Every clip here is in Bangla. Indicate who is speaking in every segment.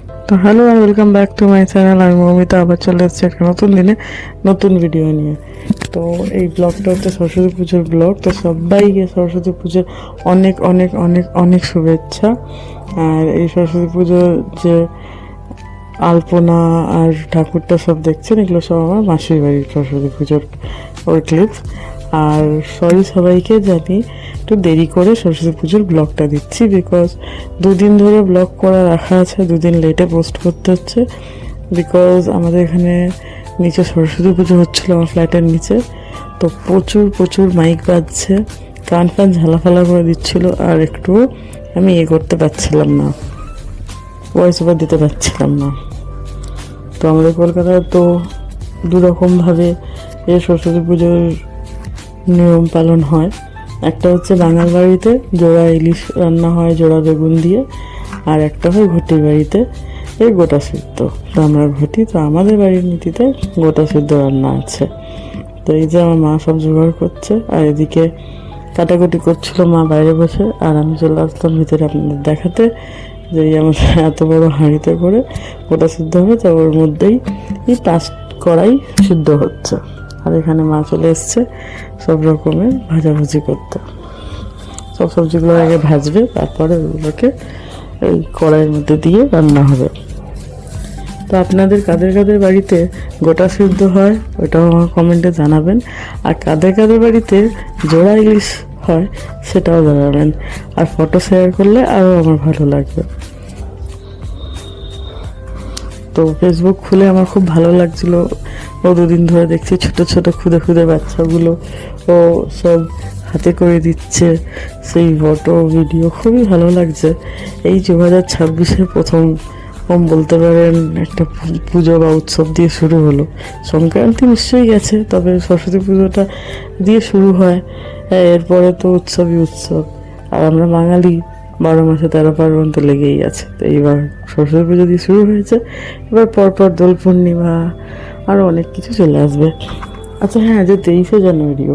Speaker 1: তো হ্যালো আর welcome back to my channel. আমি মৌমিতা আবার চলে এসেছি একটা নতুন দিনে নতুন ভিডিও নিয়ে। তো এই ব্লগটা হচ্ছে সরস্বতী পুজোর ব্লগ। তো সবাইকে সরস্বতী পুজোর অনেক অনেক অনেক অনেক শুভেচ্ছা। আর এই সরস্বতী পুজোর যে আলপনা আর ঠাকুরটা সব দেখছেন, এগুলো সব আমার মাসির বাড়ির সরস্বতী পুজোর ওই ক্লিপস। আর সরি সবাইকে, জানি একটু দেরি করে সরস্বতী পুজোর ব্লগটা দিচ্ছি, বিকজ দুদিন ধরে ব্লগ করা রাখা আছে, দুদিন লেটে পোস্ট করতে হচ্ছে। বিকজ আমাদের এখানে নিচে সরস্বতী পুজো হচ্ছিলো আমার ফ্ল্যাটের নিচে। তো প্রচুর প্রচুর মাইক বাজছে, কান ফান ঝালাফালা করে দিচ্ছিল, আর একটু আমি করতে পারছিলাম না, ভয়েস ওভার দিতে পারছিলাম না। তো আমাদের কলকাতায় তো দুরকমভাবে এই সরস্বতী পুজোর নিয়ম পালন হয়। একটা হচ্ছে বাঙাল বাড়িতে জোড়া ইলিশ রান্না হয় জোড়া বেগুন দিয়ে, আর একটা হয় ঘটির বাড়িতে এই গোটা সিদ্ধ। তো আমরা ঘটি, তো আমাদের বাড়ির নীতিতে গোটা সিদ্ধ রান্না আছে। তো এই যে আমার মা সব জোগাড় করছে, আর এদিকে কাটাকুটি করছিল মা বাইরে বসে, আর আমি চলে আসলাম ভিতরে আপনাদের দেখাতে যে আমাদের এত বড় হাঁড়িতে করে গোটা সিদ্ধ হবে। তো ওর মধ্যেই এই 5 কড়াই সিদ্ধ হচ্ছে। আর এখানে মা চলে এসছে সব রকমের ভাজাভুজি করতে। সব সবজিগুলো আগে ভাজবে, তারপরে ওগুলোকে এই কড়াইয়ের মধ্যে দিয়ে রান্না হবে। তো আপনাদের কাদের কাদের বাড়িতে গোটা সিদ্ধ হয় ওটাও আমার কমেন্টে জানাবেন, আর কাদের কাদের বাড়িতে জোড়া ইলিশ হয় সেটাও জানাবেন। আর ফটো শেয়ার করলে আরও আমার ভালো লাগবে। তো ফেসবুক খুলে আমার খুব ভালো লাগছিল, ও দুদিন ধরে দেখছি ছোট ছোট খুদে খুদে বাচ্চাগুলো ও সব হাতে করে দিচ্ছে সেই ফটো ভিডিও, খুবই ভালো লাগছে। এই 2026-এর প্রথম বলতে পারেন একটা পুজো বা উৎসব দিয়ে শুরু হলো। সংক্রান্তি নিশ্চয়ই গেছে, তবে সরস্বতী পুজোটা দিয়ে শুরু হয়। এরপরে তো উৎসবই উৎসব, আর আমরা বাঙালি 12 মাসে 13 পার্বণ তো লেগেই আছে। তো এইবার সরস্বতী পুজো দিয়ে শুরু হয়েছে, এবার পরপর দোল পূর্ণিমা আরও অনেক কিছু চলে আসবে। আচ্ছা হ্যাঁ, যে 23শে জানুয়ারিও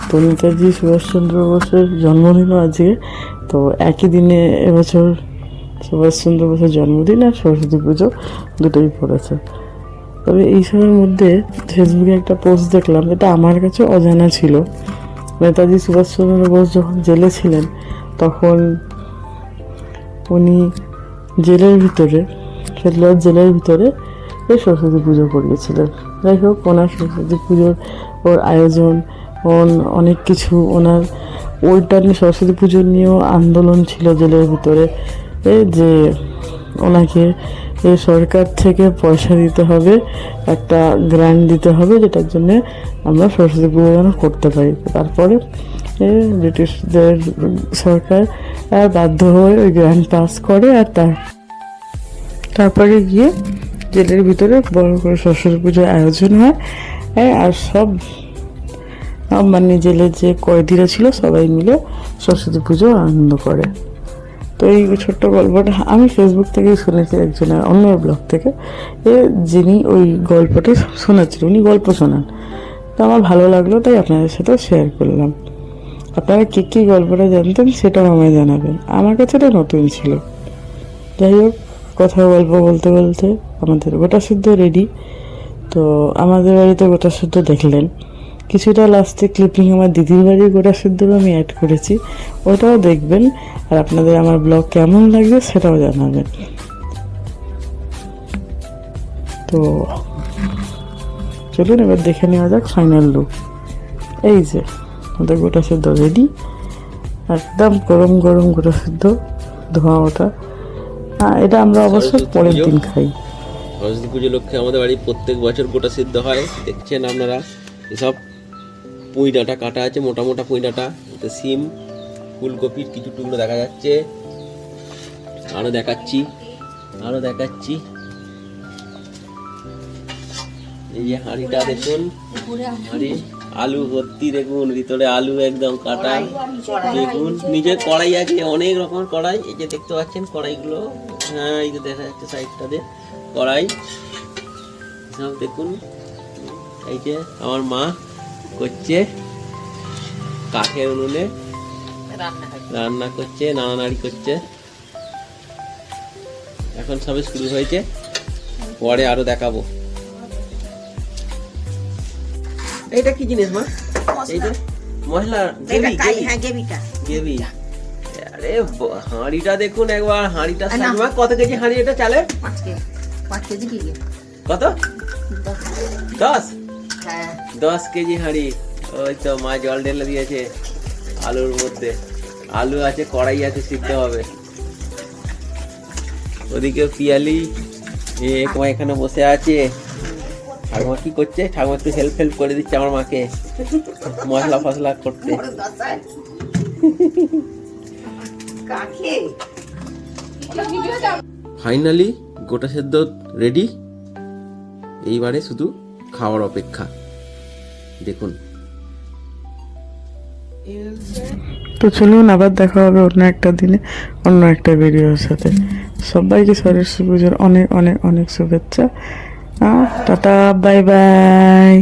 Speaker 1: তো নেতাজি সুভাষচন্দ্র বোসের জন্মদিনও আজকে। তো একই দিনে এবছর সুভাষচন্দ্র বোসের জন্মদিন আর সরস্বতী পুজো দুটোই পড়েছে। তবে এইসবের মধ্যে ফেসবুকে একটা পোস্ট দেখলাম, যেটা আমার কাছে অজানা ছিল। নেতাজি সুভাষচন্দ্র বোস যখন জেলে ছিলেন, তখন উনি জেলের ভিতরে খেতলার জেলের ভিতরে এই সরস্বতী পুজো করিয়েছিলেন। যাই হোক, ওনার সরস্বতী পুজোর ওর আয়োজন অনেক কিছু, ওনার ওইটা নিয়ে সরস্বতী পুজো নিয়েও আন্দোলন ছিল জেলের ভিতরে, যে ওনাকে সরকার থেকে পয়সা দিতে হবে, একটা গ্র্যান্ট দিতে হবে, যেটার জন্যে আমরা সরস্বতী পুজো যেন করতে পারি। তারপরে ব্রিটিশদের সরকার বাধ্য হয়ে ওই গ্র্যান্ট পাস করে, আর তারপরে গিয়ে জেলের ভিতরে বড় করে সরস্বতী পুজোর আয়োজন হয়। আর সব মানে জেলের যে কয়েদিরা ছিল সবাই মিলে সরস্বতী পুজো আনন্দ করে। তো এই ছোট্ট গল্পটা আমি ফেসবুক থেকেই শুনেছি, একজনের অন্য ব্লগ থেকে, যিনি ওই গল্পটা শোনাচ্ছিল, উনি গল্প শোনান। তো আমার ভালো লাগলো, তাই আপনাদের সাথে শেয়ার করলাম। আপনারা কী কী গল্পটা জানতেন সেটাও আমায় জানাবেন, আমার কাছে এটা নতুন ছিল। যাই হোক, কথা গল্প বলতে বলতে আমাদের গোটা সিদ্ধ রেডি। তো আমাদের বাড়িতে গোটা সিদ্ধ দেখলেন, কিছুটা লাস্টে ক্লিপিং আমার দিদির বাড়ির গোটা সিদ্ধও আমি অ্যাড করেছি, ওটাও দেখবেন। আর আপনাদের আমার ব্লগ কেমন লাগবে সেটাও জানাবেন। তো চলুন এবার দেখে নেওয়া যাক ফাইনাল লুক। এই যে আমাদের গোটা সিদ্ধ রেডি, একদম গরম গরম গোটা সিদ্ধ, ধোঁয়া ওটা। এটা আমরা অবশ্য পরের দিন খাই।
Speaker 2: সরস্বতী পুজো লক্ষ্যে আমাদের বাড়ি প্রত্যেক বছর গোটা সিদ্ধ হয়। দেখছেন আপনারা এসব পুঁই ডাঁটা কাটা আছে, মোটা মোটা পুঁই ডাঁটা, সিম, ফুলকপির কিছু টুকরো দেখা যাচ্ছে। আরো দেখাচ্ছি এই যে হাঁড়িটা দেখুন, হাঁড়ি আলু ভর্তি, দেখুন ভিতরে আলু একদম কাটা, দেখুন নিচে কড়াই আছে, অনেক রকমের কড়াই। এই যে দেখতে পাচ্ছেন কড়াইগুলো, হ্যাঁ এই যে দেখা যাচ্ছে সাইডটাতে কড়াই সব দেখুন। এই যে আমার মা করছে কাঠের উনুনে রান্না করছে, নাড়ানাড়ি করছে। এখন সবে শুরু হয়েছে, পরে আরো দেখাবো। এইটা কি জিনিস মা? এইটা মশলা গ্রেভি। আরে হাঁড়িটা দেখুন একবার, হাঁড়িটা সাইজ মা। কত কেজি হাঁড়ি এটা চালের?
Speaker 3: 5 কেজি দিয়ে।
Speaker 2: কত? 10? 10 কেজি হাঁড়ি। ওই তো মা জল ঢেলে দিয়েছে আলুর মধ্যে। আলু আছে, কড়াই আছে, সিদ্ধ হবে। ওদিকে পিয়ালি মা এখানে বসে আছে। ঠাকুমা কি করছে? ঠাকুমা একটু হেল্প করে দিচ্ছে আমার মাকে মশলা ফসলা করতে। ফাইনালি গোটা সেদ্ধ রেডি, এইবারে শুধু খাওয়ার অপেক্ষা। দেখুন।
Speaker 1: তো চলুন আবার দেখা হবে অন্য একটা দিনে অন্য একটা ভিডিওর সাথে। সবাইকে সরস্বতী পুজোর অনেক অনেক অনেক শুভেচ্ছা। Tata, bye bye.